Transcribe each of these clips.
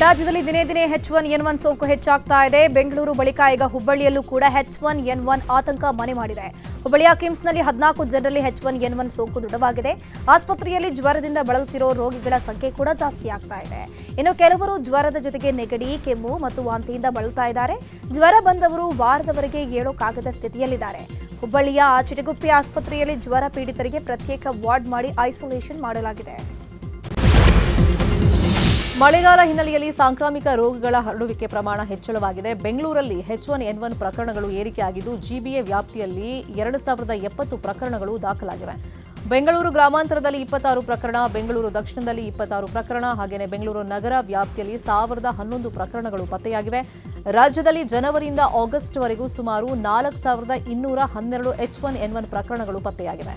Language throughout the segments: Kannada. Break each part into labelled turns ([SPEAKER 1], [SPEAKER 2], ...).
[SPEAKER 1] ರಾಜ್ಯದಲ್ಲಿ ದಿನೇ ದಿನೇ H1N1 ಸೋಂಕು ಹೆಚ್ಚಾಗ್ತಾ ಇದೆ. ಬೆಂಗಳೂರು ಬಳಿಕ ಈಗ ಹುಬ್ಬಳ್ಳಿಯಲ್ಲೂ ಕೂಡ H1N1 ಆತಂಕ ಮನೆ ಮಾಡಿದೆ. ಹುಬ್ಬಳ್ಳಿಯ ಕಿಮ್ಸ್ನಲ್ಲಿ 14 ಜನರಲ್ಲಿ H1N1 ಸೋಂಕು ದೃಢವಾಗಿದೆ. ಆಸ್ಪತ್ರೆಯಲ್ಲಿ ಜ್ವರದಿಂದ ಬಳಲುತ್ತಿರೋ ರೋಗಿಗಳ ಸಂಖ್ಯೆ ಕೂಡ ಜಾಸ್ತಿ ಆಗ್ತಾ ಇದೆ. ಇನ್ನು ಕೆಲವರು ಜ್ವರದ ಜೊತೆಗೆ ನೆಗಡಿ, ಕೆಮ್ಮು ಮತ್ತು ವಾಂತಿಯಿಂದ ಬಳಲ್ತಾ ಇದ್ದಾರೆ. ಜ್ವರ ಬಂದವರು ವಾರದವರೆಗೆ ಏಳೋಕ್ಕಾಗದ ಸ್ಥಿತಿಯಲ್ಲಿದ್ದಾರೆ. ಹುಬ್ಬಳ್ಳಿಯ ಚಿಟಗುಪ್ಪಿ ಆಸ್ಪತ್ರೆಯಲ್ಲಿ ಜ್ವರ ಪೀಡಿತರಿಗೆ ಪ್ರತ್ಯೇಕ ವಾರ್ಡ್ ಮಾಡಿ ಐಸೋಲೇಷನ್ ಮಾಡಲಾಗಿದೆ.
[SPEAKER 2] ಮಳೆಗಾಲ ಹಿನ್ನೆಲೆಯಲ್ಲಿ ಸಾಂಕ್ರಾಮಿಕ ರೋಗಗಳ ಹರಡುವಿಕೆ ಪ್ರಮಾಣ ಹೆಚ್ಚಳವಾಗಿದೆ. ಬೆಂಗಳೂರಲ್ಲಿ H1N1 ಪ್ರಕರಣಗಳು ಏರಿಕೆಯಾಗಿದ್ದು ಜಿಬಿಎ ವ್ಯಾಪ್ತಿಯಲ್ಲಿ 2070 ಪ್ರಕರಣಗಳು ದಾಖಲಾಗಿವೆ. ಬೆಂಗಳೂರು ಗ್ರಾಮಾಂತರದಲ್ಲಿ 26 ಪ್ರಕರಣ, ಬೆಂಗಳೂರು ದಕ್ಷಿಣದಲ್ಲಿ 26 ಪ್ರಕರಣ, ಹಾಗೆಯೇ ಬೆಂಗಳೂರು ನಗರ ವ್ಯಾಪ್ತಿಯಲ್ಲಿ 1011 ಪ್ರಕರಣಗಳು ಪತ್ತೆಯಾಗಿವೆ. ರಾಜ್ಯದಲ್ಲಿ ಜನವರಿಯಿಂದ ಆಗಸ್ಟ್ವರೆಗೂ ಸುಮಾರು 4212 H1N1 ಪ್ರಕರಣಗಳು ಪತ್ತೆಯಾಗಿವೆ.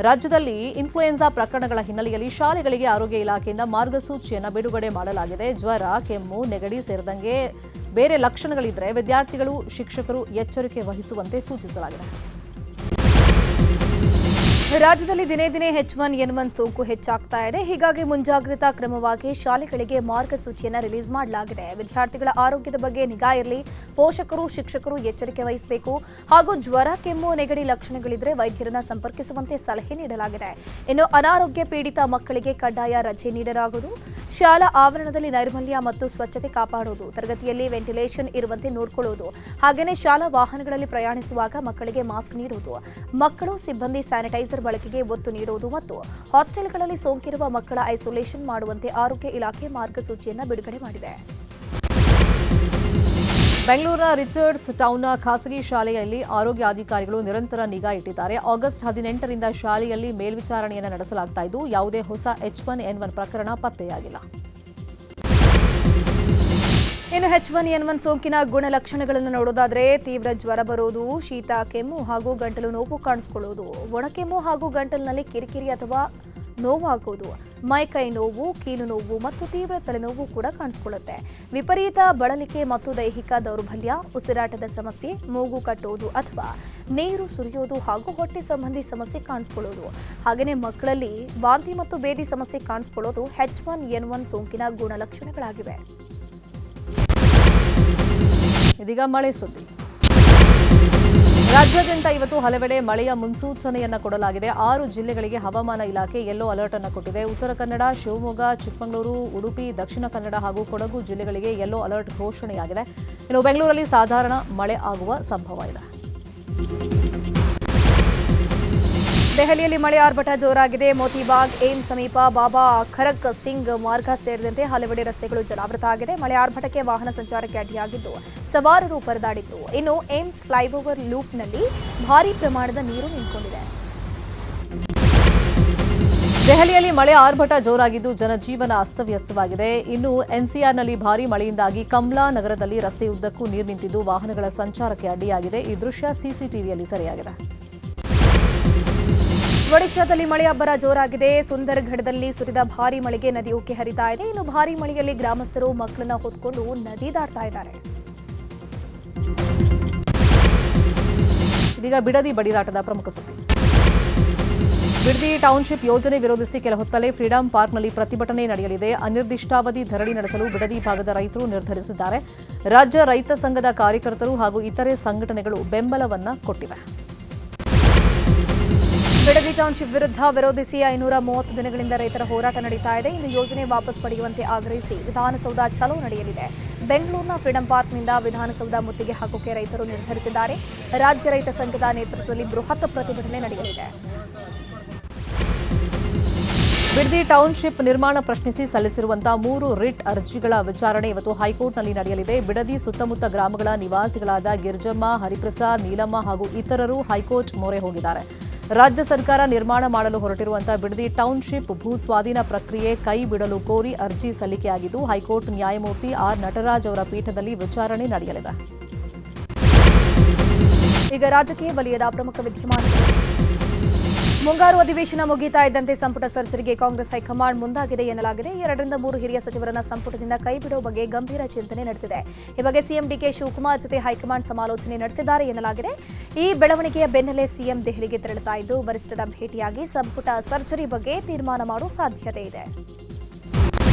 [SPEAKER 2] ರಾಜ್ಯದಲ್ಲಿ ಇನ್ಫ್ಲೂಯೆನ್ಸಾ ಪ್ರಕರಣಗಳ ಹಿನ್ನೆಲೆಯಲ್ಲಿ ಶಾಲೆಗಳಿಗೆ ಆರೋಗ್ಯ ಇಲಾಖೆಯಿಂದ ಮಾರ್ಗಸೂಚಿಯನ್ನು ಬಿಡುಗಡೆ ಮಾಡಲಾಗಿದೆ. ಜ್ವರ, ಕೆಮ್ಮು, ನೆಗಡಿ ಸೇರಿದಂತೆ ಬೇರೆ ಲಕ್ಷಣಗಳಿದ್ದರೆ ವಿದ್ಯಾರ್ಥಿಗಳು, ಶಿಕ್ಷಕರು ಎಚ್ಚರಿಕೆ ವಹಿಸುವಂತೆ ಸೂಚಿಸಲಾಗಿದೆ.
[SPEAKER 1] ರಾಜ್ಯದಲ್ಲಿ ದಿನೇ ದಿನೇ H1N1 ಸೋಂಕು ಹೆಚ್ಚಾಗ್ತಾ ಇದೆ. ಹೀಗಾಗಿ ಮುಂಜಾಗ್ರತಾ ಕ್ರಮವಾಗಿ ಶಾಲೆಗಳಿಗೆ ಮಾರ್ಗಸೂಚಿಯನ್ನು ರಿಲೀಸ್ ಮಾಡಲಾಗಿದೆ. ವಿದ್ಯಾರ್ಥಿಗಳ ಆರೋಗ್ಯದ ಬಗ್ಗೆ ನಿಗಾ ಇರಲಿ, ಪೋಷಕರು, ಶಿಕ್ಷಕರು ಎಚ್ಚರಿಕೆ ವಹಿಸಬೇಕು ಹಾಗೂ ಜ್ವರ, ಕೆಮ್ಮು, ನೆಗಡಿ ಲಕ್ಷಣಗಳಿದ್ರೆ ವೈದ್ಯರನ್ನ ಸಂಪರ್ಕಿಸುವಂತೆ ಸಲಹೆ ನೀಡಲಾಗಿದೆ. ಇನ್ನು ಅನಾರೋಗ್ಯ ಪೀಡಿತ ಮಕ್ಕಳಿಗೆ ಕಡ್ಡಾಯ ರಜೆ ನೀಡಲಾಗುವುದು. ಶಾಲಾ ಆವರಣದಲ್ಲಿ ನೈರ್ಮಲ್ಯ ಮತ್ತು ಸ್ವಚ್ಛತೆ ಕಾಪಾಡುವುದು, ತರಗತಿಯಲ್ಲಿ ವೆಂಟಿಲೇಷನ್ ಇರುವಂತೆ ನೋಡಿಕೊಳ್ಳುವುದು, ಹಾಗೆಯೇ ಶಾಲಾ ವಾಹನಗಳಲ್ಲಿ ಪ್ರಯಾಣಿಸುವಾಗ ಮಕ್ಕಳಿಗೆ ಮಾಸ್ಕ್ ನೀಡುವುದು, ಮಕ್ಕಳು, ಸಿಬ್ಬಂದಿ ಸ್ಯಾನಿಟೈಸರ್ ಬಳಕೆಗೆ ಒತ್ತು ನೀಡುವುದು ಮತ್ತು ಹಾಸ್ಟೆಲ್ಗಳಲ್ಲಿ ಸೋಂಕಿರುವ ಮಕ್ಕಳ ಐಸೋಲೇಷನ್ ಮಾಡುವಂತೆ ಆರೋಗ್ಯ ಇಲಾಖೆ ಮಾರ್ಗಸೂಚಿಯನ್ನು ಬಿಡುಗಡೆ ಮಾಡಿದೆ.
[SPEAKER 2] ಬೆಂಗಳೂರಿನ ರಿಚರ್ಡ್ಸ್ ಟೌನ್ನ ಖಾಸಗಿ ಶಾಲೆಯಲ್ಲಿ ಆರೋಗ್ಯ ಅಧಿಕಾರಿಗಳು ನಿರಂತರ ನಿಗಾ ಇಟ್ಟಿದ್ದಾರೆ. ಆಗಸ್ಟ್ 18ರಿಂದ ಶಾಲೆಯಲ್ಲಿ ಮೇಲ್ವಿಚಾರಣೆಯನ್ನು ನಡೆಸಲಾಗ್ತಾ ಇದ್ದು ಯಾವುದೇ ಹೊಸ H1N1 ಪ್ರಕರಣ ಪತ್ತೆಯಾಗಿಲ್ಲ.
[SPEAKER 1] ಇನ್ನು H1N1 ಸೋಂಕಿನ ಗುಣಲಕ್ಷಣಗಳನ್ನು ನೋಡೋದಾದ್ರೆ ತೀವ್ರ ಜ್ವರ ಬರೋದು, ಶೀತ, ಕೆಮ್ಮು ಹಾಗೂ ಗಂಟಲು ನೋವು ಕಾಣಿಸಿಕೊಳ್ಳುವುದು, ಒಣಕೆಮ್ಮು ಹಾಗೂ ಗಂಟಲಿನಲ್ಲಿ ಕಿರಿಕಿರಿ ಅಥವಾ ನೋವಾಗುವುದು, ಮೈಕೈ ನೋವು, ಕೀಲು ನೋವು ಮತ್ತು ತೀವ್ರ ತಲೆನೋವು ಕೂಡ ಕಾಣಿಸಿಕೊಳ್ಳುತ್ತೆ. ವಿಪರೀತ ಬಳಲಿಕೆ ಮತ್ತು ದೈಹಿಕ ದೌರ್ಬಲ್ಯ, ಉಸಿರಾಟದ ಸಮಸ್ಯೆ, ಮೂಗು ಕಟ್ಟೋದು ಅಥವಾ ನೀರು ಸುರಿಯೋದು ಹಾಗೂ ಹೊಟ್ಟೆ ಸಂಬಂಧಿ ಸಮಸ್ಯೆ ಕಾಣಿಸಿಕೊಳ್ಳೋದು, ಹಾಗೆಯೇ ಮಕ್ಕಳಲ್ಲಿ ವಾಂತಿ ಮತ್ತು ಬೇದಿ ಸಮಸ್ಯೆ ಕಾಣಿಸಿಕೊಳ್ಳೋದು H1N1 ಸೋಂಕಿನ ಗುಣಲಕ್ಷಣಗಳಾಗಿವೆ.
[SPEAKER 2] ಇದೀಗ ಮಳೆ ಸುದ್ದಿ. ರಾಜ್ಯಾದ್ಯಂತ ಇವತ್ತು ಹಲವೆಡೆ ಮಳೆಯ ಮುನ್ಸೂಚನೆಯನ್ನು ಕೊಡಲಾಗಿದೆ. 6 ಜಿಲ್ಲೆಗಳಿಗೆ ಹವಾಮಾನ ಇಲಾಖೆ ಯೆಲ್ಲೋ ಅಲರ್ಟ್ ಅನ್ನು ಕೊಟ್ಟಿದೆ. ಉತ್ತರ ಕನ್ನಡ, ಶಿವಮೊಗ್ಗ, ಚಿಕ್ಕಮಗಳೂರು, ಉಡುಪಿ, ದಕ್ಷಿಣ ಕನ್ನಡ ಹಾಗೂ ಕೊಡಗು ಜಿಲ್ಲೆಗಳಿಗೆ ಯೆಲ್ಲೋ ಅಲರ್ಟ್ ಘೋಷಣೆಯಾಗಿದೆ. ಇನ್ನು ಬೆಂಗಳೂರಲ್ಲಿ ಸಾಧಾರಣ ಮಳೆ ಆಗುವ ಸಂಭವ ಇದೆ.
[SPEAKER 1] ದೆಹಲಿಯಲ್ಲಿ ಮಳೆ ಆರ್ಭಟ ಜೋರಾಗಿದೆ. ಮೋತಿಬಾಗ್, ಏಮ್ಸ್ ಸಮೀಪ ಬಾಬಾ ಖರಕ್ ಸಿಂಗ್ ಮಾರ್ಗ ಸೇರಿದಂತೆ ಹಲವೆಡೆ ರಸ್ತೆಗಳು ಜಲಾವೃತ ಆಗಿದೆ. ಮಳೆ ಆರ್ಭಟಕ್ಕೆ ವಾಹನ ಸಂಚಾರಕ್ಕೆ ಅಡ್ಡಿಯಾಗಿದ್ದು ಸವಾರರು ಪರದಾಡಿದ್ರು. ಇನ್ನು ಏಮ್ಸ್ ಫ್ಲೈಓವರ್ ಲೂಪ್ನಲ್ಲಿ ಭಾರೀ ಪ್ರಮಾಣದ ನೀರು ನಿಂತುಕೊಂಡಿದೆ.
[SPEAKER 2] ದೆಹಲಿಯಲ್ಲಿ ಮಳೆ ಆರ್ಭಟ ಜೋರಾಗಿದ್ದು ಜನಜೀವನ ಅಸ್ತವ್ಯಸ್ತವಾಗಿದೆ. ಇನ್ನು ಎನ್ಸಿಆರ್ನಲ್ಲಿ ಭಾರೀ ಮಳೆಯಿಂದಾಗಿ ಕಮ್ಲಾ ನಗರದಲ್ಲಿ ರಸ್ತೆಯುದ್ದಕ್ಕೂ ನೀರು ನಿಂತಿದ್ದು ವಾಹನಗಳ ಸಂಚಾರಕ್ಕೆ ಅಡ್ಡಿಯಾಗಿದೆ. ಈ ದೃಶ್ಯ ಸಿಸಿಟಿವಿಯಲ್ಲಿ ಸೆರೆಯಾಗಿದೆ.
[SPEAKER 1] ಒಡಿಶಾದಲ್ಲಿ ಮಳೆ ಅಬ್ಬರ ಜೋರಾಗಿದೆ. ಸುಂದರ್ಗಢದಲ್ಲಿ ಸುರಿದ ಭಾರೀ ಮಳೆಗೆ ನದಿ ಉಕ್ಕಿ ಹರಿತಾ ಇದೆ. ಇನ್ನು ಭಾರೀ ಮಳೆಯಲ್ಲಿ ಗ್ರಾಮಸ್ಥರು ಮಕ್ಕಳನ್ನ ಹೊತ್ಕೊಂಡು ನದಿ ದಾಟ್ತಾ ಇದ್ದಾರೆ.
[SPEAKER 2] ಇದೀಗ ಬಿಡದಿ ಬಡಿದಾಟದ ಪ್ರಮುಖ ಸುದ್ದಿ. ಬಿಡದಿ ಟೌನ್ಶಿಪ್ ಯೋಜನೆ ವಿರೋಧಿಸಿ ಕೆಲ ಹೊತ್ತಲ್ಲೇ ಫ್ರೀಡಂ ಪಾರ್ಕ್ನಲ್ಲಿ ಪ್ರತಿಭಟನೆ ನಡೆಯಲಿದೆ. ಅನಿರ್ದಿಷ್ಟಾವಧಿ ಧರಣಿ ನಡೆಸಲು ಬಿಡದಿ ಭಾಗದ ರೈತರು ನಿರ್ಧರಿಸಿದ್ದಾರೆ. ರಾಜ್ಯ ರೈತ ಸಂಘದ ಕಾರ್ಯಕರ್ತರು ಹಾಗೂ ಇತರೆ ಸಂಘಟನೆಗಳು ಬೆಂಬಲವನ್ನ ಕೊಟ್ಟಿವೆ.
[SPEAKER 1] ಬಿಡದಿ ಟೌನ್ಶಿಪ್ ವಿರೋಧಿಸಿ 530 ದಿನಗಳಿಂದ ರೈತರ ಹೋರಾಟ ನಡೀತಾ ಇದೆ. ಇನ್ನು ಯೋಜನೆ ವಾಪಸ್ ಪಡೆಯುವಂತೆ ಆಗ್ರಹಿಸಿ ವಿಧಾನಸೌಧ ಚಲೋ ನಡೆಯಲಿದೆ. ಬೆಂಗಳೂರಿನ ಫ್ರೀಡಂ ಪಾರ್ಕ್ನಿಂದ ವಿಧಾನಸೌಧ ಮುತ್ತಿಗೆ ಹಾಕೋಕೆ ರೈತರು ನಿರ್ಧರಿಸಿದ್ದಾರೆ. ರಾಜ್ಯ ರೈತ ಸಂಘದ ನೇತೃತ್ವದಲ್ಲಿ ಬೃಹತ್ ಪ್ರತಿಭಟನೆ ನಡೆಯಲಿದೆ.
[SPEAKER 2] ಬಿಡದಿ ಟೌನ್ಶಿಪ್ ನಿರ್ಮಾಣ ಪ್ರಶ್ನಿಸಿ ಸಲ್ಲಿಸಿರುವಂತಹ 3 ರಿಟ್ ಅರ್ಜಿಗಳ ವಿಚಾರಣೆ ಇವತ್ತು ಹೈಕೋರ್ಟ್ನಲ್ಲಿ ನಡೆಯಲಿದೆ. ಬಿಡದಿ ಸುತ್ತಮುತ್ತ ಗ್ರಾಮಗಳ ನಿವಾಸಿಗಳಾದ ಗಿರ್ಜಮ್ಮ, ಹರಿಪ್ರಸಾದ್, ನೀಲಮ್ಮ ಹಾಗೂ ಇತರರು ಹೈಕೋರ್ಟ್ ಮೊರೆ ಹೋಗಿದ್ದಾರೆ. ರಾಜ್ಯ ಸರ್ಕಾರ ನಿರ್ಮಾಣ ಮಾಡಲು ಹೊರಟಿರುವಂತಹ ಬಿಡದಿ ಟೌನ್ಶಿಪ್ ಭೂ ಸ್ವಾಧೀನ ಪ್ರಕ್ರಿಯೆ ಕೈ ಬಿಡಲು ಕೋರಿ ಅರ್ಜಿ ಸಲ್ಲಿಕೆಯಾಗಿದ್ದು ಹೈಕೋರ್ಟ್ ನ್ಯಾಯಮೂರ್ತಿ ಆರ್ ನಟರಾಜ್ ಅವರ ಪೀಠದಲ್ಲಿ ವಿಚಾರಣೆ ನಡೆಯಲಿದೆ.
[SPEAKER 1] ಈಗ ರಾಜಕೀಯ ವಲಯದ ಪ್ರಮುಖ ವಿದ್ಯಮಾನಗಳು. ಮುಂಗಾರು ಅಧಿವೇಶನ ಮುಗಿತಾ ಇದ್ದಂತೆ ಸಂಪುಟ ಸರ್ಜರಿಗೆ ಕಾಂಗ್ರೆಸ್ ಹೈಕಮಾಂಡ್ ಮುಂದಾಗಿದೆ ಎನ್ನಲಾಗಿದೆ. 2 ರಿಂದ 3 ಹಿರಿಯ ಸಚಿವರನ್ನ ಸಂಪುಟದಿಂದ ಕೈಬಿಡುವ ಬಗ್ಗೆ ಗಂಭೀರ ಚಿಂತನೆ ನಡೆದಿದೆ. ಈ ಬಗ್ಗೆ ಸಿಎಂ ಡಿಕೆ ಶಿವಕುಮಾರ್ ಜೊತೆ ಹೈಕಮಾಂಡ್ ಸಮಾಲೋಚನೆ ನಡೆಸಿದ್ದಾರೆ ಎನ್ನಲಾಗಿದೆ. ಈ ಬೆಳವಣಿಗೆಯ ಬೆನ್ನಲ್ಲೇ ಸಿಎಂ ದೆಹಲಿಗೆ ತೆರಳುತ್ತಾ ಇದ್ದು ವರಿಷ್ಠರ ಭೇಟಿಯಾಗಿ ಸಂಪುಟ ಸರ್ಜರಿ ಬಗ್ಗೆ ತೀರ್ಮಾನ ಮಾಡುವ ಸಾಧ್ಯತೆ ಇದೆ.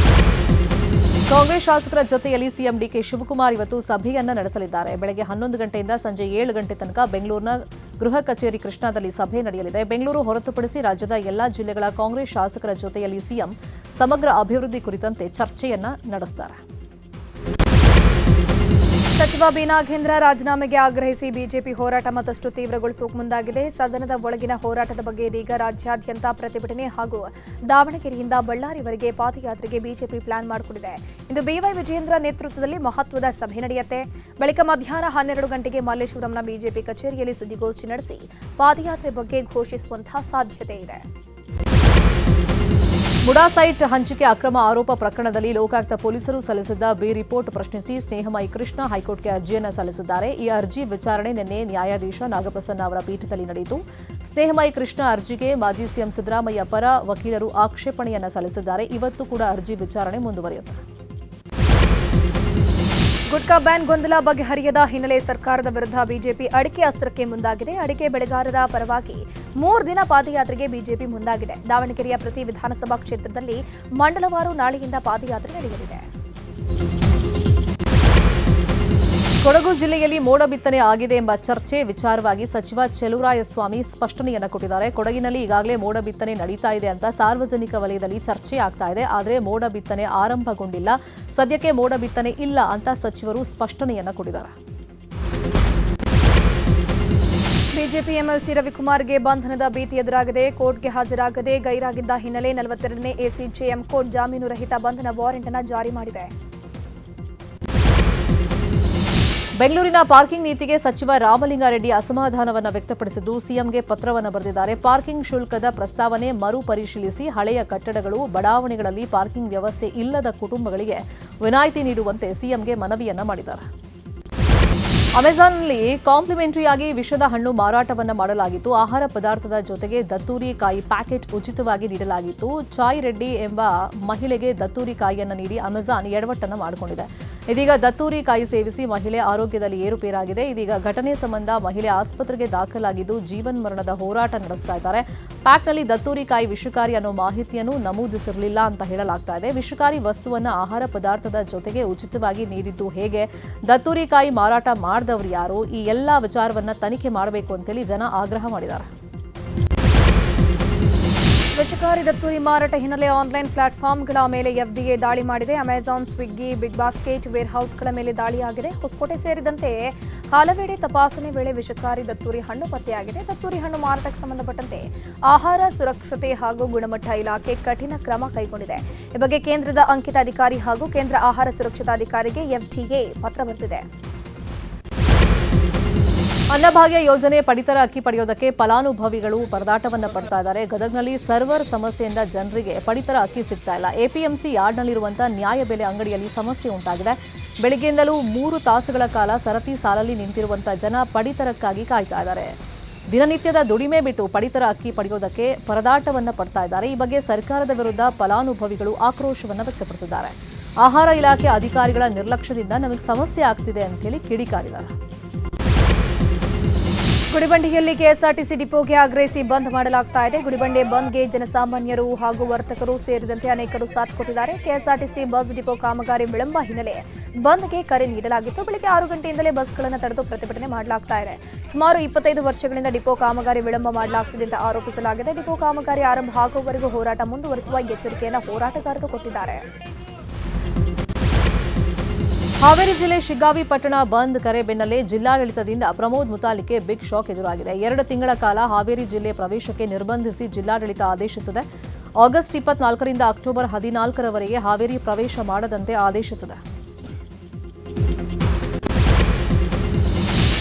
[SPEAKER 2] ಕಾಂಗ್ರೆಸ್ ಶಾಸಕರ ಜೊತೆಯಲ್ಲಿ ಸಿಎಂ ಡಿಕೆ ಶಿವಕುಮಾರ್ ಇವತ್ತು ಸಭೆಯನ್ನ ನಡೆಸಲಿದ್ದಾರೆ. ಬೆಳಗ್ಗೆ 11 ಗಂಟೆಯಿಂದ ಸಂಜೆ 7 ಗಂಟೆ ತನಕ ಬೆಂಗಳೂರಿನ ಗೃಹ ಕಚೇರಿ ಕೃಷ್ಣಾದಲ್ಲಿ ಸಭೆ ನಡೆಯಲಿದೆ. ಬೆಂಗಳೂರು ಹೊರತುಪಡಿಸಿ ರಾಜ್ಯದ ಎಲ್ಲಾ ಜಿಲ್ಲೆಗಳ ಕಾಂಗ್ರೆಸ್ ಶಾಸಕರ ಜೊತೆಯಲ್ಲಿ ಸಿಎಂ ಸಮಗ್ರ ಅಭಿವೃದ್ಧಿ ಕುರಿತಂತೆ ಚರ್ಚೆಯನ್ನ ನಡೆಸುತ್ತಾರೆ.
[SPEAKER 1] ಸಚಿವ ಬಿ ನಾಗೇಂದ್ರ ರಾಜೀನಾಮೆಗೆ ಆಗ್ರಹಿಸಿ ಬಿಜೆಪಿ ಹೋರಾಟ ಮತ್ತಷ್ಟು ತೀವ್ರಗೊಳಿಸುವ ಮುಂದಾಗಿದೆ. ಸದನದ ಒಳಗಿನ ಹೋರಾಟದ ಬಗ್ಗೆ ಇದೀಗ ರಾಜ್ಯಾದ್ಯಂತ ಪ್ರತಿಭಟನೆ ಹಾಗೂ ದಾವಣಗೆರೆಯಿಂದ ಬಳ್ಳಾರಿವರೆಗೆ ಪಾದಯಾತ್ರೆಗೆ ಬಿಜೆಪಿ ಪ್ಲಾನ್ ಮಾಡಿಕೊಂಡಿದೆ. ಇಂದು ಬಿವೈ ವಿಜಯೇಂದ್ರ ನೇತೃತ್ವದಲ್ಲಿ ಮಹತ್ವದ ಸಭೆ ನಡೆಯುತ್ತೆ. ಬಳಿಕ ಮಧ್ಯಾಹ್ನ 12 ಗಂಟೆಗೆ ಮಲ್ಲೇಶ್ವರಂನ ಬಿಜೆಪಿ ಕಚೇರಿಯಲ್ಲಿ ಸುದ್ದಿಗೋಷ್ಠಿ ನಡೆಸಿ ಪಾದಯಾತ್ರೆ ಬಗ್ಗೆ ಘೋಷಿಸುವಂತಹ ಸಾಧ್ಯತೆ ಇದೆ.
[SPEAKER 2] ಮುಡಾ ಸೈಟ್ ಹಂಚಿಕೆ ಅಕ್ರಮ ಆರೋಪ ಪ್ರಕರಣದಲ್ಲಿ ಲೋಕಾಯುಕ್ತ ಪೊಲೀಸರು ಸಲ್ಲಿಸಿದ್ದ ಬಿ ರಿಪೋರ್ಟ್ ಪ್ರಶ್ನಿಸಿ ಸ್ನೇಹಮಯಿ ಕೃಷ್ಣ ಹೈಕೋರ್ಟ್ಗೆ ಅರ್ಜಿಯನ್ನು ಸಲ್ಲಿಸಿದ್ದಾರೆ. ಈ ಅರ್ಜಿ ವಿಚಾರಣೆ ನಿನ್ನೆ ನ್ಯಾಯಾಧೀಶ ನಾಗಪ್ರಸನ್ನ ಅವರ ಪೀಠದಲ್ಲಿ ನಡೆಯಿತು. ಸ್ನೇಹಮಯಿ ಕೃಷ್ಣ ಅರ್ಜಿಗೆ ಮಾಜಿ ಸಿಎಂ ಸಿದ್ದರಾಮಯ್ಯ ಪರ ವಕೀಲರು ಆಕ್ಷೇಪಣೆಯನ್ನು ಸಲ್ಲಿಸಿದ್ದಾರೆ. ಇವತ್ತು ಕೂಡ ಅರ್ಜಿ ವಿಚಾರಣೆ ಮುಂದುವರಿಯುತ್ತದೆ.
[SPEAKER 1] ಗುಟ್ಕಾ ಬ್ಯಾನ್ ಗೊಂದಲ ಬಗೆಹರಿಯದ ಹಿನ್ನೆಲೆ ಸರ್ಕಾರದ ವಿರುದ್ಧ ಬಿಜೆಪಿ ಅಡಿಕೆ ಅಸ್ತ್ರಕ್ಕೆ ಮುಂದಾಗಿದೆ. ಅಡಿಕೆ ಬೆಳೆಗಾರರ ಪರವಾಗಿ 3 ದಿನ ಪಾದಯಾತ್ರೆಗೆ ಬಿಜೆಪಿ ಮುಂದಾಗಿದೆ. ದಾವಣಗೆರೆಯ ಪ್ರತಿ ವಿಧಾನಸಭಾ ಕ್ಷೇತ್ರದಲ್ಲಿ ಮಂಡಲವಾರು ನಾಳೆಯಿಂದ ಪಾದಯಾತ್ರೆ ನಡೆಯಲಿದೆ.
[SPEAKER 2] ಕೊಡಗು ಜಿಲ್ಲೆಯಲ್ಲಿ ಮೋಡ ಬಿತ್ತನೆ ಆಗಿದೆ ಎಂಬ ಚರ್ಚೆ ವಿಚಾರವಾಗಿ ಸಚಿವ ಚೆಲುವರಾಯಸ್ವಾಮಿ ಸ್ಪಷ್ಟನೆಯನ್ನು ಕೊಟ್ಟಿದ್ದಾರೆ. ಕೊಡಗಿನಲ್ಲಿ ಈಗಾಗಲೇ ಮೋಡ ಬಿತ್ತನೆ ನಡೀತಾ ಇದೆ ಅಂತ ಸಾರ್ವಜನಿಕ ವಲಯದಲ್ಲಿ ಚರ್ಚೆ ಆಗ್ತಾ ಇದೆ. ಆದರೆ ಮೋಡ ಬಿತ್ತನೆ ಆರಂಭಗೊಂಡಿಲ್ಲ, ಸದ್ಯಕ್ಕೆ ಮೋಡ ಬಿತ್ತನೆ ಇಲ್ಲ ಅಂತ ಸಚಿವರು ಸ್ಪಷ್ಟನೆಯನ್ನು ಕೊಟ್ಟಿದ್ದಾರೆ.
[SPEAKER 1] ಬಿಜೆಪಿ ಎಂಎಲ್ಸಿ ರವಿಕುಮಾರ್ಗೆ ಬಂಧನದ ಭೀತಿ ಎದುರಾಗಿದೆ. ಕೋರ್ಟ್ಗೆ ಹಾಜರಾಗದೆ ಗೈರಾಗಿದ್ದ ಹಿನ್ನೆಲೆ 42ನೇ ಎಸಿಜೆಎಂ ಕೋರ್ಟ್ ಜಾಮೀನು ರಹಿತ ಬಂಧನ ವಾರೆಂಟ್ ಅನ್ನು ಜಾರಿ ಮಾಡಿದೆ.
[SPEAKER 2] ಬೆಂಗಳೂರಿನ ಪಾರ್ಕಿಂಗ್ ನೀತಿಗೆ ಸಚಿವ ರಾಮಲಿಂಗಾರೆಡ್ಡಿ ಅಸಮಾಧಾನವನ್ನು ವ್ಯಕ್ತಪಡಿಸಿದ್ದು ಸಿಎಂಗೆ ಪತ್ರವನ್ನು ಬರೆದಿದ್ದಾರೆ. ಪಾರ್ಕಿಂಗ್ ಶುಲ್ಕದ ಪ್ರಸ್ತಾವನೆ ಮರು ಪರಿಶೀಲಿಸಿ ಹಳೆಯ ಕಟ್ಟಡಗಳು, ಬಡಾವಣೆಗಳಲ್ಲಿ ಪಾರ್ಕಿಂಗ್ ವ್ಯವಸ್ಥೆ ಇಲ್ಲದ ಕುಟುಂಬಗಳಿಗೆ ವಿನಾಯಿತಿ ನೀಡುವಂತೆ ಸಿಎಂಗೆ ಮನವಿಯನ್ನ ಮಾಡಿದ್ದಾರೆ. ಅಮೆಜಾನ್ನಲ್ಲಿ ಕಾಂಪ್ಲಿಮೆಂಟರಿಯಾಗಿ ವಿಷದ ಹಣ್ಣು ಮಾರಾಟವನ್ನು ಮಾಡಲಾಗಿತ್ತು. ಆಹಾರ ಪದಾರ್ಥದ ಜೊತೆಗೆ ದತ್ತೂರಿ ಕಾಯಿ ಪ್ಯಾಕೆಟ್ ಉಚಿತವಾಗಿ ನೀಡಲಾಗಿತ್ತು. ಚಾಯ್ ರೆಡ್ಡಿ ಎಂಬ ಮಹಿಳೆಗೆ ದತ್ತೂರಿ ಕಾಯಿಯನ್ನು ನೀಡಿ ಅಮೆಜಾನ್ ಎಡವಟ್ಟನ್ನು ಮಾಡಿಕೊಂಡಿದೆ. ಇದೀಗ ದತ್ತೂರಿ ಕಾಯಿ ಸೇವಿಸಿ ಮಹಿಳೆ ಆರೋಗ್ಯದಲ್ಲಿ ಏರುಪೇರಾಗಿದೆ. ಇದೀಗ ಘಟನೆ ಸಂಬಂಧ ಮಹಿಳೆ ಆಸ್ಪತ್ರೆಗೆ ದಾಖಲಾಗಿದ್ದು ಜೀವನ್ಮರಣದ ಹೋರಾಟ ನಡೆಸ್ತಾ ಇದ್ದಾರೆ. ಪ್ಯಾಕ್ನಲ್ಲಿ ದತ್ತೂರಿ ಕಾಯಿ ವಿಷಕಾರಿ ಅನ್ನೋ ಮಾಹಿತಿಯನ್ನು ನಮೂದಿಸಿರಲಿಲ್ಲ ಅಂತ ಹೇಳಲಾಗ್ತಾ ಇದೆ. ವಿಷಕಾರಿ ವಸ್ತುವನ್ನು ಆಹಾರ ಪದಾರ್ಥದ ಜೊತೆಗೆ ಉಚಿತವಾಗಿ ನೀಡಿದ್ದು ಹೇಗೆ? ದತ್ತೂರಿ ಕಾಯಿ ಮಾರಾಟ ಮಾಡಿದವರು ಯಾರು? ಈ ಎಲ್ಲ ವಿಚಾರವನ್ನ ತನಿಖೆ ಮಾಡಬೇಕು ಅಂತೇಳಿ ಜನ ಆಗ್ರಹ ಮಾಡಿದ್ದಾರೆ.
[SPEAKER 1] ವಿಷಕಾರಿ ದತ್ತೂರಿ ಮಾರಾಟ ಹಿನ್ನೆಲೆ ಆನ್ಲೈನ್ ಪ್ಲಾಟ್ಫಾರ್ಮ್ಗಳ ಮೇಲೆ ಎಫ್ಡಿಎ ದಾಳಿ ಮಾಡಿದೆ. ಅಮೆಜಾನ್, ಸ್ವಿಗ್ಗಿ, ಬಿಗ್ ಬಾಸ್ಕೆಟ್, ವೇರ್ಹೌಸ್ಗಳ ಮೇಲೆ ದಾಳಿಯಾಗಿದೆ. ಹೊಸಕೋಟೆ ಸೇರಿದಂತೆ ಹಲವೆಡೆ ತಪಾಸಣೆ ವೇಳೆ ವಿಷಕಾರಿ ದತ್ತೂರಿ ಹಣ್ಣು ಪತ್ತೆಯಾಗಿದೆ. ದತ್ತೂರಿ ಹಣ್ಣು ಮಾರಾಟಕ್ಕೆ ಸಂಬಂಧಪಟ್ಟಂತೆ ಆಹಾರ ಸುರಕ್ಷತೆ ಹಾಗೂ ಗುಣಮಟ್ಟ ಇಲಾಖೆ ಕಠಿಣ ಕ್ರಮ ಕೈಗೊಂಡಿದೆ. ಈ ಬಗ್ಗೆ ಕೇಂದ್ರದ ಅಂಕಿತ ಅಧಿಕಾರಿ ಹಾಗೂ ಕೇಂದ್ರ ಆಹಾರ ಸುರಕ್ಷತಾ ಅಧಿಕಾರಿಗೆ ಎಫ್ಡಿಎ ಪತ್ರ ಬರೆದಿದೆ.
[SPEAKER 2] ಅನ್ನಭಾಗ್ಯ ಯೋಜನೆ ಪಡಿತರ ಅಕ್ಕಿ ಪಡೆಯೋದಕ್ಕೆ ಫಲಾನುಭವಿಗಳು ಪರದಾಟವನ್ನು ಪಡ್ತಾ ಇದ್ದಾರೆ. ಗದಗ್ನಲ್ಲಿ ಸರ್ವರ್ ಸಮಸ್ಯೆಯಿಂದ ಜನರಿಗೆ ಪಡಿತರ ಅಕ್ಕಿ ಸಿಗ್ತಾ ಇಲ್ಲ. ಎಪಿಎಂಸಿ ಯಾರ್ಡ್ನಲ್ಲಿರುವಂತಹ ನ್ಯಾಯಬೆಲೆ ಅಂಗಡಿಯಲ್ಲಿ ಸಮಸ್ಯೆ ಉಂಟಾಗಿದೆ. ಬೆಳಗ್ಗೆಯಿಂದಲೂ 3 ತಾಸುಗಳ ಕಾಲ ಸರತಿ ಸಾಲಲ್ಲಿ ನಿಂತಿರುವಂತಹ ಜನ ಪಡಿತರಕ್ಕಾಗಿ ಕಾಯ್ತಾ ಇದ್ದಾರೆ. ದಿನನಿತ್ಯದ ದುಡಿಮೆ ಬಿಟ್ಟು ಪಡಿತರ ಅಕ್ಕಿ ಪಡೆಯೋದಕ್ಕೆ ಪರದಾಟವನ್ನು ಪಡ್ತಾ ಇದ್ದಾರೆ. ಈ ಬಗ್ಗೆ ಸರ್ಕಾರದ ವಿರುದ್ಧ ಫಲಾನುಭವಿಗಳು ಆಕ್ರೋಶವನ್ನು ವ್ಯಕ್ತಪಡಿಸಿದ್ದಾರೆ. ಆಹಾರ ಇಲಾಖೆ ಅಧಿಕಾರಿಗಳ ನಿರ್ಲಕ್ಷ್ಯದಿಂದ ನಮಗೆ ಸಮಸ್ಯೆ ಆಗ್ತಿದೆ ಅಂತೇಳಿ ಕಿಡಿಕಾರಿದ್ದಾರೆ.
[SPEAKER 1] ಗುಡಿಬಂಡೆಯಲ್ಲಿ ಕೆಎಸ್ಆರ್ಟಿಸಿ ಡಿಪೋಗೆ ಆಗ್ರಹಿಸಿ ಬಂದ್ ಮಾಡಲಾಗ್ತಾ ಇದೆ. ಗುಡಿಬಂಡೆ ಬಂದ್ಗೆ ಜನಸಾಮಾನ್ಯರು ಹಾಗೂ ವರ್ತಕರು ಸೇರಿದಂತೆ ಅನೇಕರು ಸಾಥ್ ಕೊಟ್ಟಿದ್ದಾರೆ. ಕೆಎಸ್ಆರ್ಟಿಸಿ ಬಸ್ ಡಿಪೋ ಕಾಮಗಾರಿ ವಿಳಂಬ ಹಿನ್ನೆಲೆ ಬಂದ್ಗೆ ಕರೆ ನೀಡಲಾಗಿತ್ತು. ಬೆಳಗ್ಗೆ 6 ಗಂಟೆಯಿಂದಲೇ ಬಸ್ಗಳನ್ನು ತಡೆದು ಪ್ರತಿಭಟನೆ ಮಾಡಲಾಗ್ತಾ ಇದೆ. ಸುಮಾರು 25 ವರ್ಷಗಳಿಂದ ಡಿಪೋ ಕಾಮಗಾರಿ ವಿಳಂಬ ಮಾಡಲಾಗ್ತಿದೆ ಅಂತ ಆರೋಪಿಸಲಾಗಿದೆ. ಡಿಪೋ ಕಾಮಗಾರಿ ಆರಂಭ ಆಗುವವರೆಗೂ ಹೋರಾಟ ಮುಂದುವರಿಸುವ ಎಚ್ಚರಿಕೆಯನ್ನು ಹೋರಾಟಗಾರರು ಕೊಟ್ಟಿದ್ದಾರೆ.
[SPEAKER 2] ಹಾವೇರಿ ಜಿಲ್ಲೆ ಶಿಗ್ಗಾವಿ ಪಟ್ಟಣ ಬಂದ್ ಕರೆ ಬೆನ್ನಲ್ಲೇ ಜಿಲ್ಲಾಡಳಿತದಿಂದ ಪ್ರಮೋದ್ ಮುತಾಲಿಕ್ಗೆ ಬಿಗ್ ಶಾಕ್ ಎದುರಾಗಿದೆ. 2 ತಿಂಗಳ ಕಾಲ ಹಾವೇರಿ ಜಿಲ್ಲೆ ಪ್ರವೇಶಕ್ಕೆ ನಿರ್ಬಂಧಿಸಿ ಜಿಲ್ಲಾಡಳಿತ ಆದೇಶಿಸಿದೆ. ಆಗಸ್ಟ್ 24ರಿಂದ ಅಕ್ಟೋಬರ್ 14ರವರೆಗೆ ಹಾವೇರಿ ಪ್ರವೇಶ ಮಾಡದಂತೆ ಆದೇಶಿಸಿದೆ.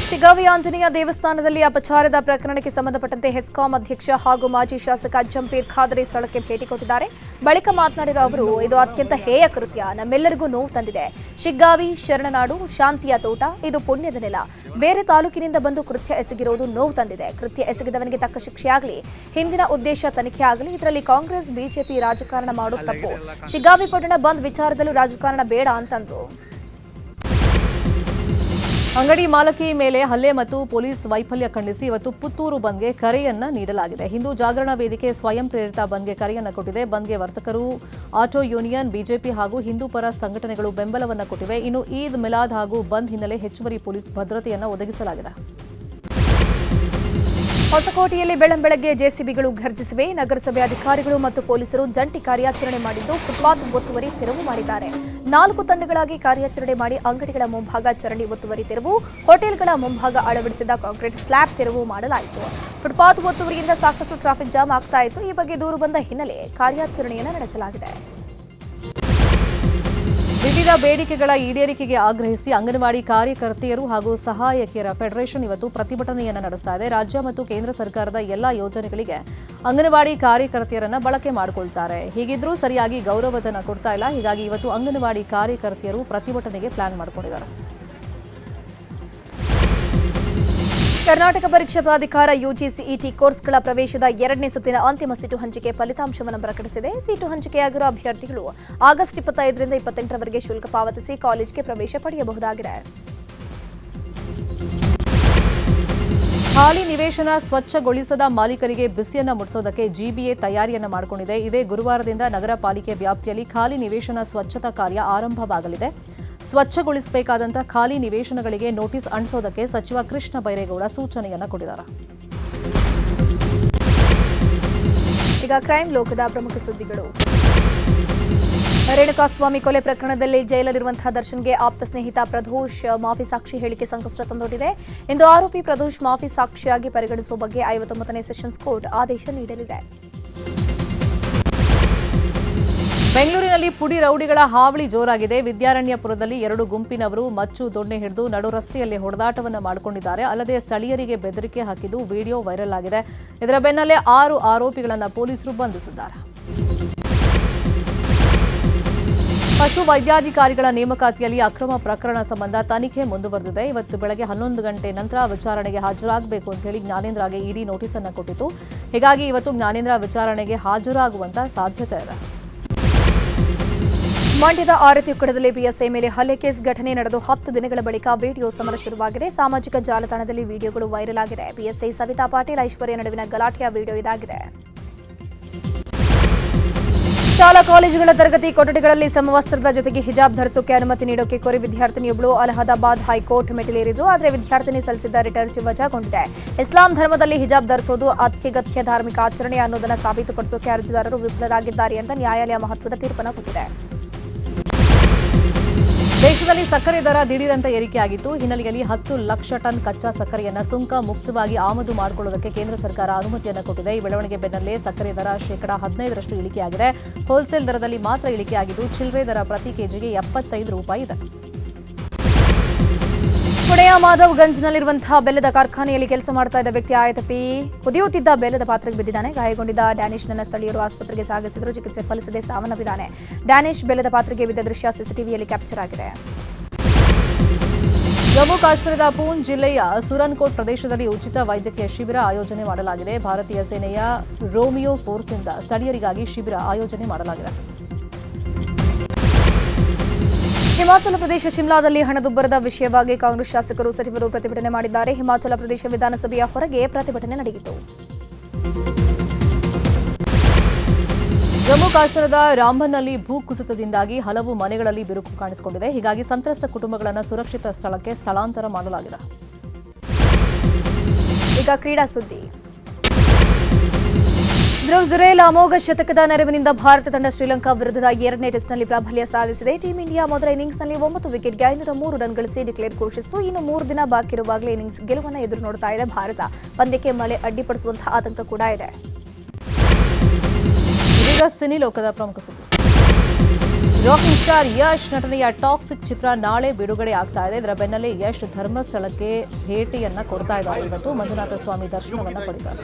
[SPEAKER 1] ಶಿಗ್ಗಾವಿ ಆಂಜನೇಯ ದೇವಸ್ಥಾನದಲ್ಲಿ ಅಪಚಾರದ ಪ್ರಕರಣಕ್ಕೆ ಸಂಬಂಧಪಟ್ಟಂತೆ ಹೆಸ್ಕಾಂ ಅಧ್ಯಕ್ಷ ಹಾಗೂ ಮಾಜಿ ಶಾಸಕ ಜಂಪೀರ್ ಖಾದರಿ ಸ್ಥಳಕ್ಕೆ ಭೇಟಿ ಕೊಟ್ಟಿದ್ದಾರೆ. ಬಳಿಕ ಮಾತನಾಡಿರುವ ಅವರು, ಇದು ಅತ್ಯಂತ ಹೇಯ ಕೃತ್ಯ, ನಮ್ಮೆಲ್ಲರಿಗೂ ನೋವು ತಂದಿದೆ. ಶಿಗ್ಗಾವಿ ಶರಣನಾಡು, ಶಾಂತಿಯ ತೋಟ, ಇದು ಪುಣ್ಯದ ನೆಲ. ಬೇರೆ ತಾಲೂಕಿನಿಂದ ಬಂದು ಕೃತ್ಯ ಎಸಗಿರುವುದು ನೋವು ತಂದಿದೆ. ಕೃತ್ಯ ಎಸಗಿದವನಿಗೆ ತಕ್ಕ ಶಿಕ್ಷೆಯಾಗಲಿ, ಹಿಂದಿನ ಉದ್ದೇಶ ತನಿಖೆ ಆಗಲಿ. ಇದರಲ್ಲಿ ಕಾಂಗ್ರೆಸ್ ಬಿಜೆಪಿ ರಾಜಕಾರಣ ಮಾಡೋದು ತಪ್ಪು. ಶಿಗ್ಗಾವಿ ಪಟ್ಟಣ ಬಂದ್ ವಿಚಾರದಲ್ಲೂ ರಾಜಕಾರಣ ಬೇಡ ಅಂತಂದ್ರು.
[SPEAKER 2] ಅಂಗಡಿ ಮಾಲಕಿ ಮೇಲೆ ಹಲ್ಲೆ ಮತ್ತು ಪೊಲೀಸ್ ವೈಫಲ್ಯ ಖಂಡಿಸಿ ಇವತ್ತು ಪುತ್ತೂರು ಬಂದ್ಗೆ ಕರೆಯನ್ನ ನೀಡಲಾಗಿದೆ. ಹಿಂದೂ ಜಾಗರಣ ವೇದಿಕೆ ಸ್ವಯಂ ಪ್ರೇರಿತ ಬಂದ್ಗೆ ಕರೆಯನ್ನ ಕೊಟ್ಟಿದೆ. ಬಂದ್ಗೆ ವರ್ತಕರು, ಆಟೋ ಯೂನಿಯನ್, ಬಿಜೆಪಿ ಹಾಗೂ ಹಿಂದೂ ಪರ ಸಂಘಟನೆಗಳು ಬೆಂಬಲವನ್ನ ಕೊಟ್ಟಿವೆ. ಇನ್ನು ಈದ್ ಮಿಲಾದ್ ಹಾಗೂ ಬಂದ್ ಹಿನ್ನೆಲೆ ಹೆಚ್ಚುವರಿ ಪೊಲೀಸ್ ಭದ್ರತೆಯನ್ನು ಒದಗಿಸಲಾಗಿದೆ.
[SPEAKER 1] ಹೊಸಕೋಟೆಯಲ್ಲಿ ಬೆಳ್ಳಂಬೆಳಗ್ಗೆ ಜೆಸಿಬಿಗಳು ಘರ್ಜಿಸಿವೆ. ನಗರಸಭೆ ಅಧಿಕಾರಿಗಳು ಮತ್ತು ಪೊಲೀಸರು ಜಂಟಿ ಕಾರ್ಯಾಚರಣೆ ಮಾಡಿದ್ದು ಫುಟ್ಪಾತ್ ಒತ್ತುವರಿ ತೆರವು ಮಾಡಿದ್ದಾರೆ. 4 ತಂಡಗಳಾಗಿ ಕಾರ್ಯಾಚರಣೆ ಮಾಡಿ ಅಂಗಡಿಗಳ ಮುಂಭಾಗ ಚರಂಡಿ ಒತ್ತುವರಿ ತೆರವು, ಹೋಟೆಲ್ಗಳ ಮುಂಭಾಗ ಅಳವಡಿಸಿದ ಕಾಂಕ್ರೀಟ್ ಸ್ಲ್ಯಾಬ್ ತೆರವು ಮಾಡಲಾಯಿತು. ಫುಟ್ಪಾತ್ ಒತ್ತುವರಿಯಿಂದ ಸಾಕಷ್ಟು ಟ್ರಾಫಿಕ್ ಜಾಮ್ ಆಗ್ತಾ ಇತ್ತು. ಈ ಬಗ್ಗೆ ದೂರು ಬಂದ ಹಿನ್ನೆಲೆ ಕಾರ್ಯಾಚರಣೆಯನ್ನು ನಡೆಸಲಾಗಿದೆ.
[SPEAKER 2] ವಿವಿಧ ಬೇಡಿಕೆಗಳ ಈಡೇರಿಕೆಗೆ ಆಗ್ರಹಿಸಿ ಅಂಗನವಾಡಿ ಕಾರ್ಯಕರ್ತೆಯರು ಹಾಗೂ ಸಹಾಯಕಿಯರ ಫೆಡರೇಷನ್ ಇವತ್ತು ಪ್ರತಿಭಟನೆಯನ್ನು ನಡೆಸ್ತಾ ಇದೆ. ರಾಜ್ಯ ಮತ್ತು ಕೇಂದ್ರ ಸರ್ಕಾರದ ಎಲ್ಲಾ ಯೋಜನೆಗಳಿಗೆ ಅಂಗನವಾಡಿ ಕಾರ್ಯಕರ್ತೆಯರನ್ನ ಬಳಕೆ ಮಾಡಿಕೊಳ್ತಾರೆ. ಹೀಗಿದ್ರೂ ಸರಿಯಾಗಿ ಗೌರವಧನ ಕೊಡ್ತಾ ಇಲ್ಲ. ಹೀಗಾಗಿ ಇವತ್ತು ಅಂಗನವಾಡಿ ಕಾರ್ಯಕರ್ತೆಯರು ಪ್ರತಿಭಟನೆಗೆ ಪ್ಲಾನ್ ಮಾಡಿಕೊಂಡಿದ್ದಾರೆ.
[SPEAKER 1] ಕರ್ನಾಟಕ ಪರೀಕ್ಷಾ ಪ್ರಾಧಿಕಾರ ಯುಜಿಸಿಇಟಿ ಕೋರ್ಸ್ಗಳ ಪ್ರವೇಶದ 2ನೇ ಸುತ್ತಿನ ಅಂತಿಮ ಸೀಟು ಹಂಚಿಕೆ ಫಲಿತಾಂಶವನ್ನು ಪ್ರಕಟಿಸಿದೆ. ಸೀಟು ಹಂಚಿಕೆಯಾಗಿರುವ ಅಭ್ಯರ್ಥಿಗಳು ಆಗಸ್ಟ್ 25ರಿಂದ 28ರವರೆಗೆ ಶುಲ್ಕ ಪಾವತಿಸಿ ಕಾಲೇಜಿಗೆ ಪ್ರವೇಶ ಪಡೆಯಬಹುದಾಗಿದೆ.
[SPEAKER 2] ಖಾಲಿ ನಿವೇಶನ ಸ್ವಚ್ಛಗೊಳಿಸದ ಮಾಲೀಕರಿಗೆ ಬಿಸಿಯನ್ನ ಮುಟ್ಟಿಸೋದಕ್ಕೆ ಜಿಬಿಎ ತಯಾರಿಯನ್ನ ಮಾಡಿಕೊಂಡಿದೆ. ಇದೇ ಗುರುವಾರದಿಂದ ನಗರ ಪಾಲಿಕೆ ವ್ಯಾಪ್ತಿಯಲ್ಲಿ ಖಾಲಿ ನಿವೇಶನ ಸ್ವಚ್ಛತಾ ಕಾರ್ಯ ಆರಂಭವಾಗಲಿದೆ. ಸ್ವಚ್ಛಗೊಳಿಸಬೇಕಾದಂಥ ಖಾಲಿ ನಿವೇಶನಗಳಿಗೆ ನೋಟಿಸ್ ಅಂಟಿಸೋದಕ್ಕೆ ಸಚಿವ ಕೃಷ್ಣ ಬೈರೇಗೌಡ ಸೂಚನೆಯನ್ನ ಕೊಟ್ಟಿದ್ದಾರೆ.
[SPEAKER 1] ಈಗ ಕ್ರೈಮ್ ಲೋಕದ ಪ್ರಮುಖ ಸುದ್ದಿಗಳು. ರೇಣುಕಾಸ್ವಾಮಿ ಕೊಲೆ ಪ್ರಕರಣದಲ್ಲಿ ಜೈಲಲ್ಲಿರುವಂತಹ ದರ್ಶನ್ಗೆ ಆಪ್ತ ಸ್ನೇಹಿತ ಪ್ರದೋಷ್ ಮಾಫಿ ಸಾಕ್ಷಿ ಹೇಳಿಕೆ ಸಂಕಷ್ಟ ತಂದೊಡ್ಡಿದೆ. ಇಂದು ಆರೋಪಿ ಪ್ರದೋಷ್ ಮಾಫಿ ಸಾಕ್ಷಿಯಾಗಿ ಪರಿಗಣಿಸುವ ಬಗ್ಗೆ 59ನೇ ಸೆಷನ್ಸ್ ಕೋರ್ಟ್ ಆದೇಶ ನೀಡಲಿದೆ.
[SPEAKER 2] ಬೆಂಗಳೂರಿನಲ್ಲಿ ಪುಡಿ ರೌಡಿಗಳ ಹಾವಳಿ ಜೋರಾಗಿದೆ. ವಿದ್ಯಾರಣ್ಯಪುರದಲ್ಲಿ 2 ಗುಂಪಿನವರು ಮಚ್ಚು ದೊಣ್ಣೆ ಹಿಡಿದು ನಡು ರಸ್ತೆಯಲ್ಲಿ ಹೊಡೆದಾಟವನ್ನು ಮಾಡಿಕೊಂಡಿದ್ದಾರೆ. ಅಲ್ಲದೆ ಸ್ಥಳೀಯರಿಗೆ ಬೆದರಿಕೆ ಹಾಕಿದ್ದು ವಿಡಿಯೋ ವೈರಲ್ ಆಗಿದೆ. ಇದರ ಬೆನ್ನಲ್ಲೇ 6 ಆರೋಪಿಗಳನ್ನು ಪೊಲೀಸರು ಬಂಧಿಸಿದ್ದಾರೆ. ಪಶು ವೈದ್ಯಾಧಿಕಾರಿಗಳ ನೇಮಕಾತಿಯಲ್ಲಿ ಅಕ್ರಮ ಪ್ರಕರಣ ಸಂಬಂಧ ತನಿಖೆ ಮುಂದುವರೆದಿದೆ. ಇವತ್ತು ಬೆಳಗ್ಗೆ 11 ಗಂಟೆ ನಂತರ ವಿಚಾರಣೆಗೆ ಹಾಜರಾಗಬೇಕು ಅಂತ ಹೇಳಿ ಜ್ಞಾನೇಂದ್ರಗೆ ಇಡಿ ನೋಟಿಸ್ ಅನ್ನು ಕೊಟ್ಟಿತ್ತು. ಹೀಗಾಗಿ ಇವತ್ತು ಜ್ಞಾನೇಂದ್ರ ವಿಚಾರಣೆಗೆ ಹಾಜರಾಗುವಂತ ಸಾಧ್ಯತೆ ಇದೆ.
[SPEAKER 1] ಮಂಡ್ಯದ ಆರತಿಯುಕ್ಕಡದಲ್ಲಿ ಪಿಎಸ್ಐ ಮೇಲೆ ಹಲ್ಲೆ ಕೇಸ್ ಘಟನೆ ನಡೆದು 10 ದಿನಗಳ ಬಳಿಕ ವಿಡಿಯೋ ಸಮರ ಶುರುವಾಗಿದೆ. ಸಾಮಾಜಿಕ ಜಾಲತಾಣದಲ್ಲಿ ವಿಡಿಯೋಗಳು ವೈರಲ್ ಆಗಿದೆ. ಪಿಎಸ್ಐ ಸವಿತಾ ಪಾಟೀಲ್, ಐಶ್ವರ್ಯ ನಡುವಿನ ಗಲಾಟೆಯ ವಿಡಿಯೋ ಇದಾಗಿದೆ. ಶಾಲಾ ಕಾಲೇಜುಗಳ ತರಗತಿ ಕೊಠಡಿಗಳಲ್ಲಿ ಸಮವಸ್ತ್ರದ ಜೊತೆಗೆ ಹಿಜಾಬ್ ಧರಿಸೋಕೆ ಅನುಮತಿ ನೀಡೋಕೆ ಕೋರಿ ವಿದ್ಯಾರ್ಥಿನಿಯೊಬ್ಬಳು ಅಲಹಾಬಾದ್ ಹೈಕೋರ್ಟ್ ಮೆಟ್ಟಿಲೇರಿದ್ದು, ಆದರೆ ವಿದ್ಯಾರ್ಥಿನಿ ಸಲ್ಲಿಸಿದ್ದ ರಿಟರ್ನ್ ವಜಾಗೊಂಡಿದೆ. ಇಸ್ಲಾಂ ಧರ್ಮದಲ್ಲಿ ಹಿಜಾಬ್ ಧರಿಸೋದು ಅತ್ಯಗತ್ಯ ಧಾರ್ಮಿಕ ಆಚರಣೆ ಅನ್ನೋದನ್ನು ಸಾಬೀತುಪಡಿಸೋಕೆ ಅರ್ಜಿದಾರರು ವಿಫಲರಾಗಿದ್ದಾರೆ ಅಂತ ನ್ಯಾಯಾಲಯ ಮಹತ್ವದ ತೀರ್ಪನ್ನು ಕೊಟ್ಟಿದೆ.
[SPEAKER 2] ದೇಶದಲ್ಲಿ ಸಕ್ಕರೆ ದರ ದಿಢೀರಂತ ಏರಿಕೆಯಾಗಿತ್ತು. ಹಿನ್ನೆಲೆಯಲ್ಲಿ 10 ಲಕ್ಷ ಟನ್ ಕಚ್ಚಾ ಸಕ್ಕರೆಯನ್ನು ಸುಂಕ ಮುಕ್ತವಾಗಿ ಆಮದು ಮಾಡಿಕೊಳ್ಳುವುದಕ್ಕೆ ಕೇಂದ್ರ ಸರ್ಕಾರ ಅನುಮತಿಯನ್ನು ಕೊಟ್ಟಿದೆ. ಈ ಬೆಳವಣಿಗೆ ಬೆನ್ನಲ್ಲೇ ಸಕ್ಕರೆ ದರ ಶೇಕಡಾ 15ರಷ್ಟು ಇಳಿಕೆಯಾಗಿದೆ. ಹೋಲ್ಸೇಲ್ ದರದಲ್ಲಿ ಮಾತ್ರ ಇಳಿಕೆಯಾಗಿದ್ದು, ಚಿಲ್ಲರೆ ದರ ಪ್ರತಿ ಕೆಜಿಗೆ 75 ರೂಪಾಯಿ ಇದೆ.
[SPEAKER 1] ಪುಣೆಯ ಮಾಧವ್ಗಂಜ್ನಲ್ಲಿರುವಂತಹ ಬೆಲ್ಲದ ಕಾರ್ಖಾನೆಯಲ್ಲಿ ಕೆಲಸ ಮಾಡ್ತಾ ಇದ್ದ ವ್ಯಕ್ತಿ ಆಯತಪ್ಪಿ ಕುದಿಯುತ್ತಿದ್ದ ಬೆಲ್ಲದ ಪಾತ್ರೆಗೆ ಬಿದ್ದಿದ್ದಾನೆ. ಗಾಯಗೊಂಡಿದ್ದ ಡ್ಯಾನಿಶ್ನನ್ನ ಸ್ಥಳೀಯರು ಆಸ್ಪತ್ರೆಗೆ ಸಾಗಿಸಿದ್ರು. ಚಿಕಿತ್ಸೆ ಫಲಿಸದೆ ಸಾವನ್ನಪ್ಪಿದ್ದಾನೆ. ಡ್ಯಾನಿಶ್ ಬೆಲ್ಲದ ಪಾತ್ರೆಗೆ ಬಿದ್ದ ದೃಶ್ಯ ಸಿಸಿಟಿವಿಯಲ್ಲಿ ಕ್ಯಾಪ್ಚರ್ ಆಗಿದೆ.
[SPEAKER 2] ಜಮ್ಮು ಕಾಶ್ಮೀರದ ಪೂಂಚ್ ಜಿಲ್ಲೆಯ ಸುರನ್ಕೋಟ್ ಪ್ರದೇಶದಲ್ಲಿ ಉಚಿತ ವೈದ್ಯಕೀಯ ಶಿಬಿರ ಆಯೋಜನೆ ಮಾಡಲಾಗಿದೆ. ಭಾರತೀಯ ಸೇನೆಯ ರೋಮಿಯೋ ಫೋರ್ಸ್ನಿಂದ ಸ್ಥಳೀಯರಿಗಾಗಿ ಶಿಬಿರ ಆಯೋಜನೆ ಮಾಡಲಾಗಿದೆ. ಹಿಮಾಚಲ ಪ್ರದೇಶ ಶಿಮ್ಲಾದಲ್ಲಿ ಹಣದುಬ್ಬರದ ವಿಷಯವಾಗಿ ಕಾಂಗ್ರೆಸ್ ಶಾಸಕರು, ಸಚಿವರು ಪ್ರತಿಭಟನೆ ಮಾಡಿದ್ದಾರೆ. ಹಿಮಾಚಲ ಪ್ರದೇಶ ವಿಧಾನಸಭೆಯ ಹೊರಗೆ ಪ್ರತಿಭಟನೆ ನಡೆಯಿತು. ಜಮ್ಮು ಕಾಶ್ಮೀರದ ರಾಂಬನ್ನಲ್ಲಿ ಭೂಕುಸಿತದಿಂದಾಗಿ ಹಲವು ಮನೆಗಳಲ್ಲಿ ಬಿರುಕು ಕಾಣಿಸಿಕೊಂಡಿದೆ. ಹೀಗಾಗಿ ಸಂತ್ರಸ್ತ ಕುಟುಂಬಗಳನ್ನು ಸುರಕ್ಷಿತ ಸ್ಥಳಕ್ಕೆ ಸ್ಥಳಾಂತರ ಮಾಡಲಾಗಿದೆ.
[SPEAKER 1] ಈಗ ಕ್ರೀಡಾ ಸುದ್ದಿ. ಧ್ರುವ್ ಜುರೇಲ್ ಅಮೋಘ ಶತಕದ ನೆರವಿನಿಂದ ಭಾರತ ತಂಡ ಶ್ರೀಲಂಕಾ ವಿರುದ್ಧದ 2ನೇ ಟೆಸ್ಟ್ನಲ್ಲಿ ಪ್ರಾಬಲ್ಯ ಸಾಧಿಸಿದೆ. ಟೀಂ ಇಂಡಿಯಾ ಮೊದಲ ಇನ್ನಿಂಗ್ಸ್ನಲ್ಲಿ 9 ವಿಕೆಟ್ಗೆ 503 ರನ್ ಗಳಿಸಿ ಡಿಕ್ಲೇರ್ ಘೋಷಿಸಿತು. ಇನ್ನು 3 ದಿನ ಬಾಕಿ ಇರುವಾಗಲೇ ಇನ್ನಿಂಗ್ಸ್ ಗೆಲುವನ್ನು ಎದುರು ನೋಡ್ತಾ ಇದೆ ಭಾರತ. ಪಂದ್ಯಕ್ಕೆ ಮಳೆ ಅಡ್ಡಿಪಡಿಸುವಂತಹ ಆತಂಕ ಕೂಡ ಇದೆ.
[SPEAKER 2] ಇದೀಗ ಸಿನಿ ಲೋಕದ ಪ್ರಮುಖ ಸುದ್ದಿ. ರಾಕಿಂಗ್ ಸ್ಟಾರ್ ಯಶ್ ನಟನೆಯ ಟಾಕ್ಸಿಕ್ ಚಿತ್ರ ನಾಳೆ ಬಿಡುಗಡೆ ಆಗ್ತಾ ಇದೆ. ಇದರ ಬೆನ್ನಲ್ಲೇ ಯಶ್ ಧರ್ಮಸ್ಥಳಕ್ಕೆ ಭೇಟಿಯನ್ನ ಕೊಡ್ತಾ ಇದ್ದಾರೆ. ಇವತ್ತು ಮಂಜುನಾಥ ಸ್ವಾಮಿ ದರ್ಶನವನ್ನ ಪಡೆದಿದ್ದಾರೆ.